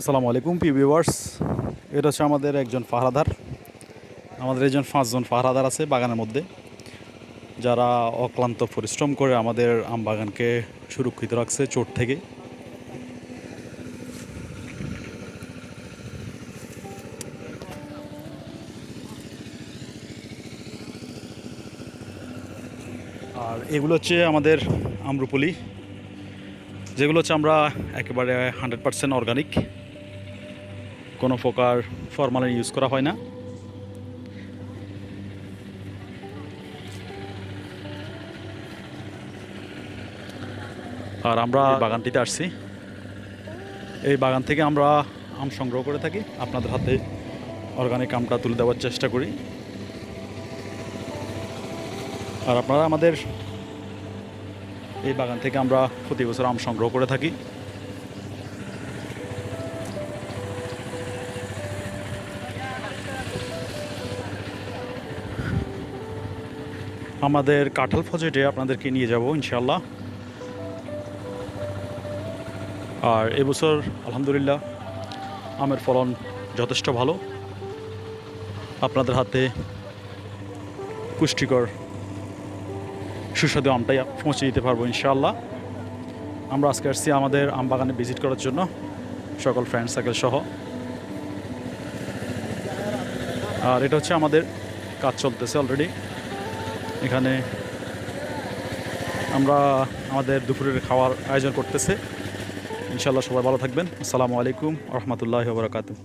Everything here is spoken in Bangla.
আসসালামু আলাইকুম প্রিয় ভিউয়ার্স। এটা হচ্ছে আমাদের একজন পাহারাদার। আমাদের একজন 5 জন পাহারাদার আছে বাগানের মধ্যে, যারা অক্লান্ত পরিশ্রম করে আমাদের আম বাগানকে সুরক্ষিত রাখছে চোট থেকে। আর এগুলো হচ্ছে আমাদের আম্রপলি, যেগুলো হচ্ছে আমরা একেবারে 100% অর্গানিক, কোনো প্রকার ফরমালিন ইউজ করা হয় না। আর আমরা বাগানটিতে আসছি, এই বাগান থেকে আমরা আম সংগ্রহ করে থাকি, আপনাদের হাতে অর্গানিক আমটা তুলে দেওয়ার চেষ্টা করি। আর আপনারা আমাদের এই বাগান থেকে আমরা প্রতি বছর আম সংগ্রহ করে থাকি। আমাদের কাঁঠাল প্রজেক্টে আপনাদেরকে নিয়ে যাব ইনশাআল্লাহ। আর এবছর আলহামদুলিল্লাহ আমের ফলন যথেষ্ট ভালো। আপনাদের হাতে পুষ্টিকর সুস্বাদু আমটাই পৌঁছে দিতে পারবো ইনশাআল্লাহ। আমরা আজকে আসছি আমাদের আম বাগানে ভিজিট করার জন্য, সকল ফ্রেন্ড সার্কেল সহ। আর এটা হচ্ছে আমাদের কাজ চলতেছে অলরেডি। এখানে আমরা আমাদের দুপুরের খাওয়ার আয়োজন করতেছে। ইনশাআল্লাহ সবাই ভালো থাকবেন। আসসালামু আলাইকুম ওয়া রাহমাতুল্লাহি ওয়া বারাকাতুহু।